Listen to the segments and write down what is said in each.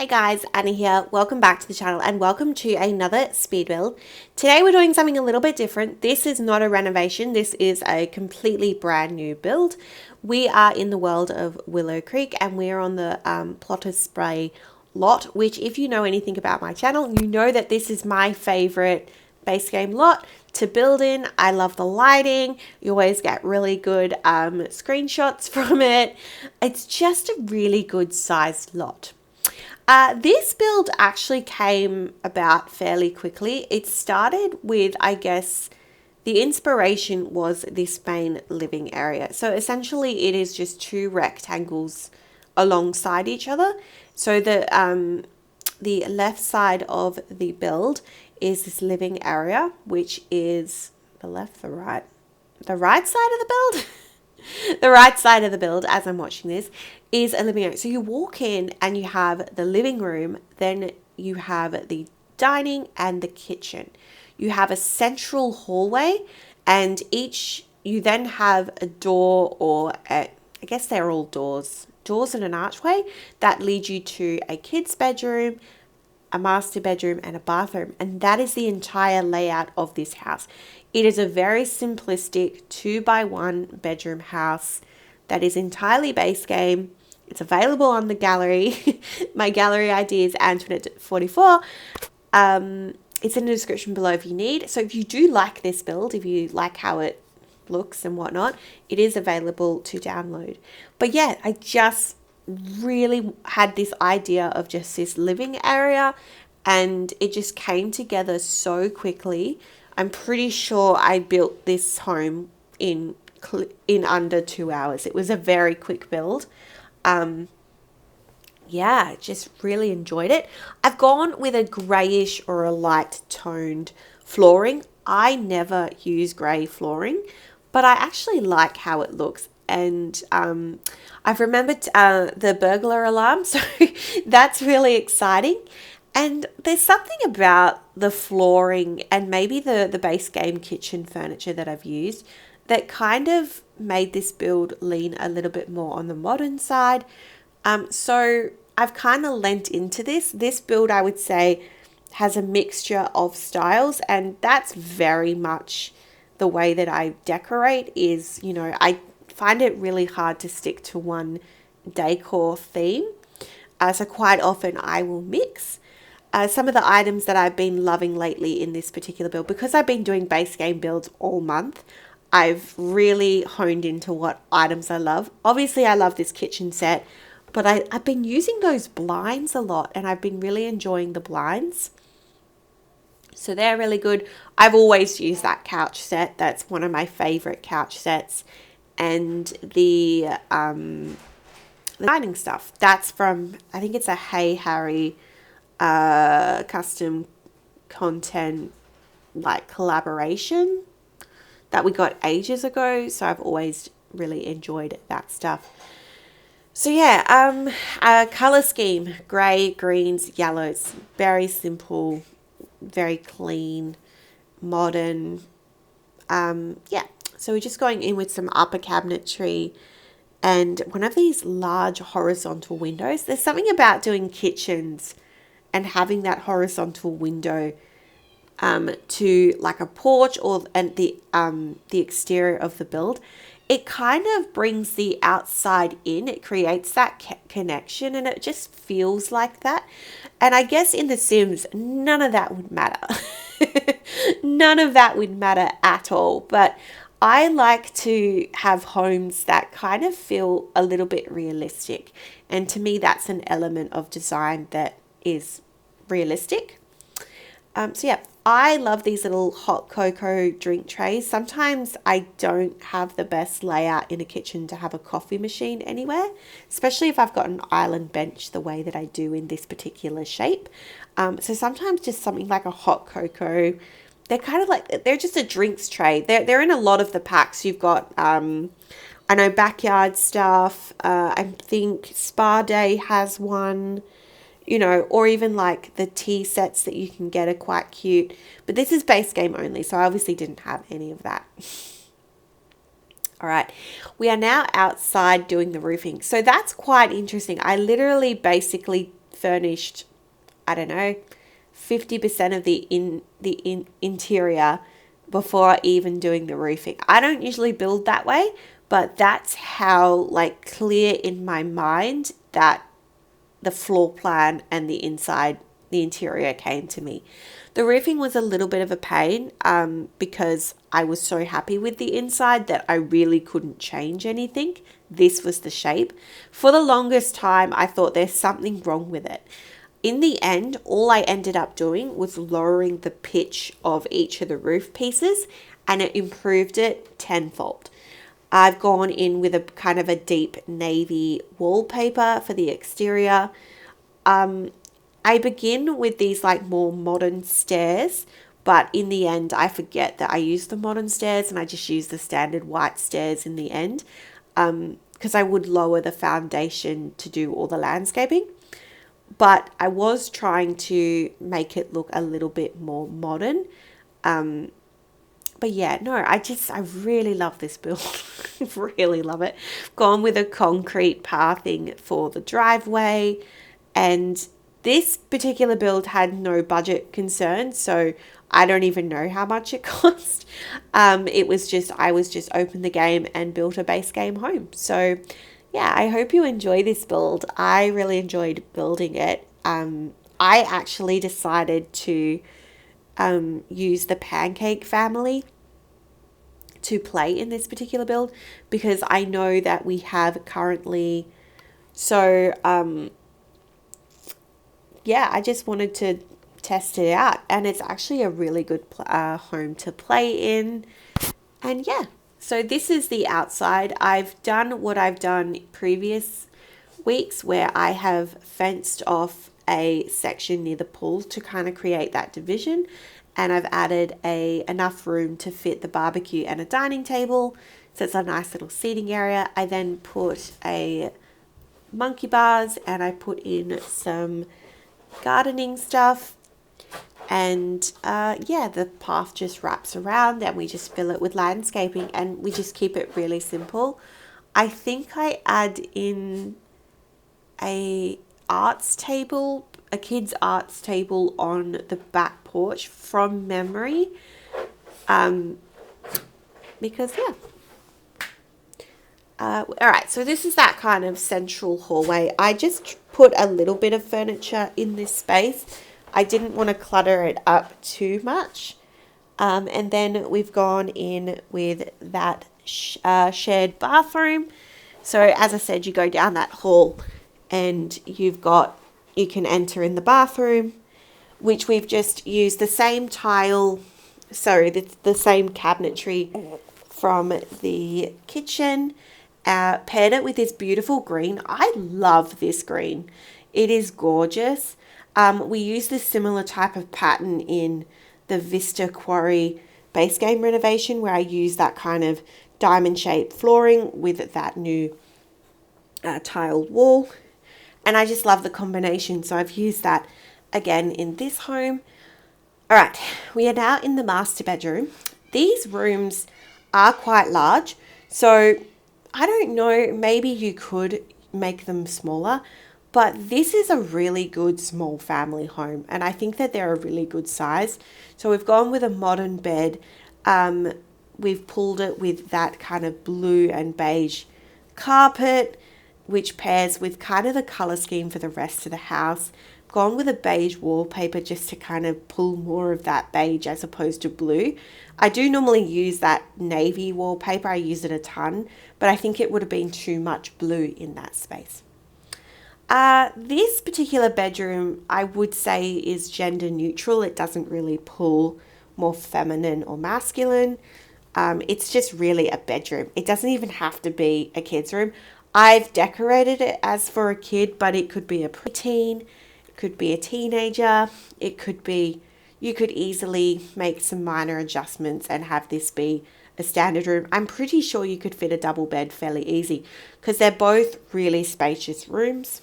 Hey guys, Anna here. Welcome back to the channel and welcome to another speed build. Today we're doing something a little bit different. This is not a renovation. This is a completely brand new build. We are in the world of Willow Creek and we're on the Plotter's Spray lot, which if you know anything about my channel, you know that this is my favorite base game lot to build in. I love the lighting. You always get really good screenshots from it. It's just a really good sized lot. This build actually came about fairly quickly. It started with, I guess, the inspiration was this main living area. So essentially it is just two rectangles alongside each other. So the left side of the build is this living area, which is the right side of the build. The right side of the build, as I'm watching this, is a living area. So you walk in and you have the living room, then you have the dining and the kitchen. You have a central hallway, and you then have a door, or I guess they're all doors and an archway that lead you to a kid's bedroom, a master bedroom and a bathroom, and that is the entire layout of this house. It is a very simplistic 2x1 bedroom house that is entirely base game. It's available on the gallery. My gallery ID is Antoinette44. It's in the description below if you need. So if you do like this build, if you like how it looks and whatnot, it is available to download. But yeah, I just really had this idea of just this living area and it just came together so quickly. I'm pretty sure I built this home in under 2 hours. It was a very quick build. Yeah, just really enjoyed it. I've gone with a grayish or a light toned flooring. I never use grey flooring, but I actually like how it looks. And I've remembered the burglar alarm, so that's really exciting. And there's something about the flooring and maybe the base game kitchen furniture that I've used that kind of made this build lean a little bit more on the modern side. So I've kind of lent into this. This build, I would say, has a mixture of styles, and that's very much the way that I decorate is, I find it really hard to stick to one decor theme. So quite often I will mix. Some of the items that I've been loving lately in this particular build, because I've been doing base game builds all month, I've really honed into what items I love. Obviously, I love this kitchen set, but I've been using those blinds a lot, and I've been really enjoying the blinds. So they're really good. I've always used that couch set. That's one of my favorite couch sets. And the dining stuff, that's from, I think it's a Hey Harry custom content like collaboration that we got ages ago. So I've always really enjoyed that stuff. So yeah, color scheme, gray, greens, yellows, very simple, very clean, modern. Yeah, so we're just going in with some upper cabinetry and one of these large horizontal windows. There's something about doing kitchens and having that horizontal window to like a porch and the exterior of the build. It kind of brings the outside in. It creates that connection and it just feels like that. And I guess in The Sims, none of that would matter. None of that would matter at all. But I like to have homes that kind of feel a little bit realistic. And to me, that's an element of design that is realistic. So yeah, I love these little hot cocoa drink trays. Sometimes I don't have the best layout in a kitchen to have a coffee machine anywhere, especially if I've got an island bench the way that I do in this particular shape. So sometimes just something like a hot cocoa, they're kind of like, they're just a drinks tray. They're in a lot of the packs. You've got, I know Backyard Stuff. I think Spa Day has one. Or even like the tea sets that you can get are quite cute. But this is base game only, so I obviously didn't have any of that. All right, we are now outside doing the roofing. So that's quite interesting. I literally basically furnished, I don't know, 50% of the interior before even doing the roofing. I don't usually build that way, but that's how like clear in my mind that the floor plan and the interior came to me. The roofing was a little bit of a pain because I was so happy with the inside that I really couldn't change anything. This was the shape. For the longest time, I thought there's something wrong with it. In the end, all I ended up doing was lowering the pitch of each of the roof pieces, and it improved it tenfold. I've gone in with a kind of a deep navy wallpaper for the exterior. I begin with these like more modern stairs, but in the end I forget that I use the modern stairs and I just use the standard white stairs in the end, because I would lower the foundation to do all the landscaping. But I was trying to make it look a little bit more modern. But yeah, no, I really love this build. I really love it. Gone with a concrete pathing for the driveway, and this particular build had no budget concerns, so I don't even know how much it cost. I was just opened the game and built a base game home. So yeah, I hope you enjoy this build. I really enjoyed building it. I actually decided to use the pancake family to play in this particular build because I know that we have currently, so yeah, I just wanted to test it out, and it's actually a really good home to play in. And yeah, so this is the outside. I've done what I've done previous weeks where I have fenced off a section near the pool to kind of create that division, and I've added enough room to fit the barbecue and a dining table, so it's a nice little seating area. I then put a monkey bars and I put in some gardening stuff, and yeah, the path just wraps around and we just fill it with landscaping, and we just keep it really simple. I think I add in a kid's arts table on the back porch from memory, because yeah. All right, so this is that kind of central hallway. I just put a little bit of furniture in this space. I didn't want to clutter it up too much. And then we've gone in with that shared bathroom. So as I said, you go down that hall and you can enter in the bathroom, which we've just used the same tile, the same cabinetry from the kitchen. Paired it with this beautiful green. I love this green. It is gorgeous. We use this similar type of pattern in the Vista Quarry base game renovation, where I use that kind of diamond shaped flooring with that new tiled wall. And I just love the combination. So I've used that again in this home. All right, we are now in the master bedroom. These rooms are quite large. So I don't know, maybe you could make them smaller, but this is a really good small family home, and I think that they're a really good size. So we've gone with a modern bed. We've pulled it with that kind of blue and beige carpet, which pairs with kind of the color scheme for the rest of the house. Gone with a beige wallpaper just to kind of pull more of that beige as opposed to blue. I do normally use that navy wallpaper. I use it a ton, but I think it would have been too much blue in that space. This particular bedroom, I would say, is gender neutral. It doesn't really pull more feminine or masculine. It's just really a bedroom. It doesn't even have to be a kid's room. I've decorated it as for a kid, but it could be a preteen, it could be a teenager, it could be, you could easily make some minor adjustments and have this be a standard room. I'm pretty sure you could fit a double bed fairly easy because they're both really spacious rooms.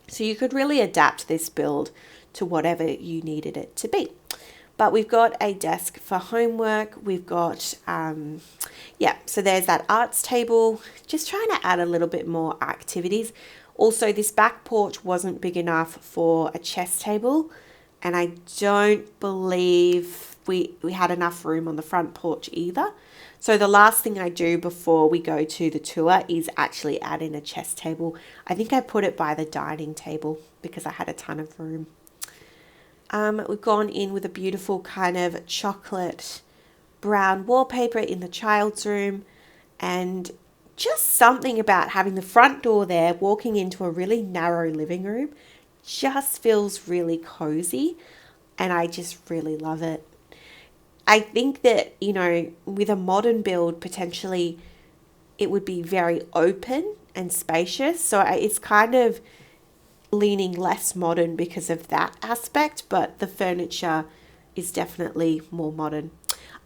So you could really adapt this build to whatever you needed it to be. But we've got a desk for homework. We've got, so there's that arts table. Just trying to add a little bit more activities. Also, this back porch wasn't big enough for a chess table, and I don't believe we had enough room on the front porch either. So the last thing I do before we go to the tour is actually add in a chess table. I think I put it by the dining table because I had a ton of room. We've gone in with a beautiful kind of chocolate brown wallpaper in the child's room, and just something about having the front door there, walking into a really narrow living room, just feels really cozy, and I just really love it. I think that, you know, with a modern build, potentially it would be very open and spacious. So it's kind of leaning less modern because of that aspect, but the furniture is definitely more modern.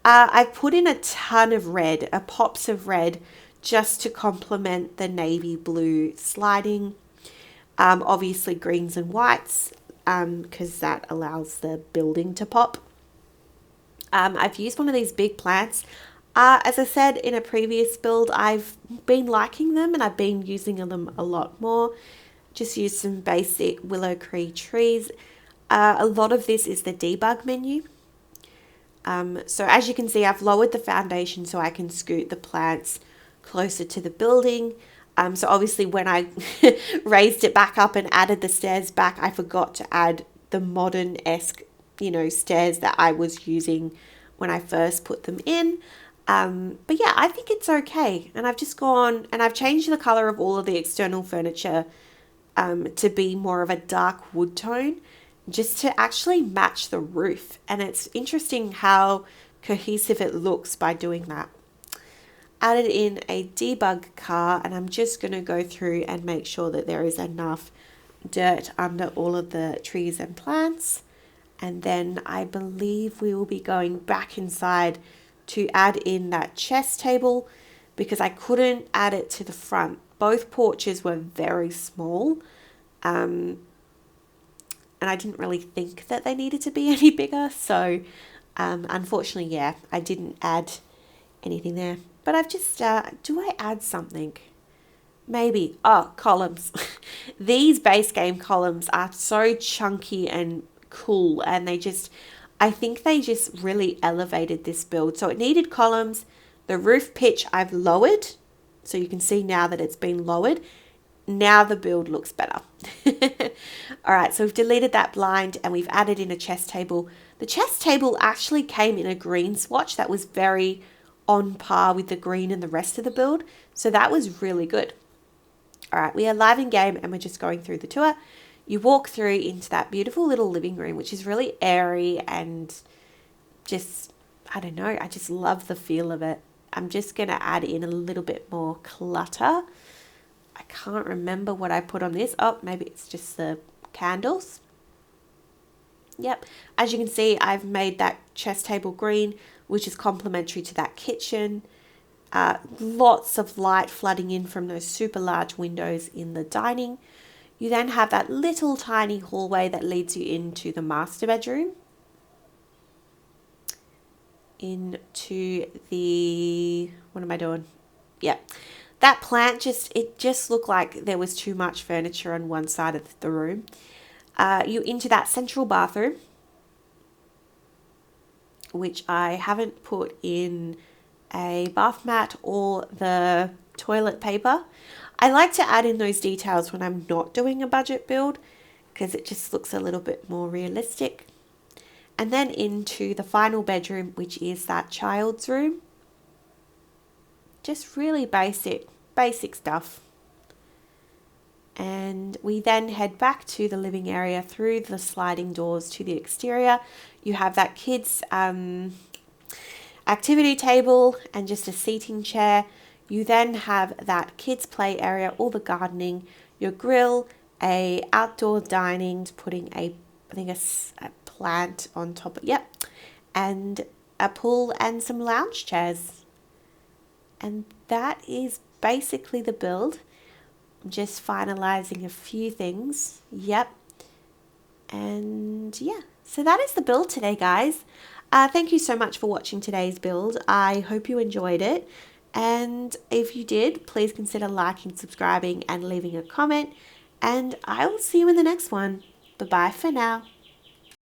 I put in a ton of red, pops of red, just to complement the navy blue sliding. Obviously greens and whites, because that allows the building to pop. I've used one of these big plants. As I said in a previous build, I've been liking them and I've been using them a lot more. Just use some basic willow tree trees. A lot of this is the debug menu. So as you can see, I've lowered the foundation so I can scoot the plants closer to the building. So obviously when I raised it back up and added the stairs back, I forgot to add the modern-esque, stairs that I was using when I first put them in. But yeah, I think it's okay. And I've just gone and I've changed the color of all of the external furniture to be more of a dark wood tone, just to actually match the roof. And it's interesting how cohesive it looks by doing that. Added in a debug car, and I'm just going to go through and make sure that there is enough dirt under all of the trees and plants. And then I believe we will be going back inside to add in that chess table because I couldn't add it to the front. Both porches were very small, and I didn't really think that they needed to be any bigger. So unfortunately, yeah, I didn't add anything there. But I've just, do I add something? Maybe. Oh, columns. These Basegame columns are so chunky and cool, and I think they just really elevated this build. So it needed columns. The roof pitch I've lowered, so you can see now that it's been lowered. Now the build looks better. All right, so we've deleted that blind and we've added in a chess table. The chess table actually came in a green swatch that was very on par with the green and the rest of the build, so that was really good. All right, we are live in game and we're just going through the tour. You walk through into that beautiful little living room, which is really airy and just, I don't know, I just love the feel of it. I'm just going to add in a little bit more clutter. I can't remember what I put on this. Oh, maybe it's just the candles. Yep, as you can see, I've made that chess table green, which is complementary to that kitchen. Lots of light flooding in from those super large windows in the dining. You then have that little tiny hallway that leads you into the master bedroom. Into the, what am I doing? Yeah, that plant it just looked like there was too much furniture on one side of the room. You into that central bathroom, which I haven't put in a bath mat or the toilet paper. I like to add in those details when I'm not doing a budget build because it just looks a little bit more realistic. And then into the final bedroom, which is that child's room. Just really basic stuff. And we then head back to the living area through the sliding doors to the exterior. You have that kids' activity table and just a seating chair. You then have that kids' play area, all the gardening, your grill, a outdoor dining, putting a plant on top of, yep, and a pool and some lounge chairs. And that is basically the build. I'm just finalizing a few things. Yep. And yeah, so that is the build today, guys. Thank you so much for watching today's build. I hope you enjoyed it. And if you did, please consider liking, subscribing, and leaving a comment. and I will see you in the next one. Bye bye for now.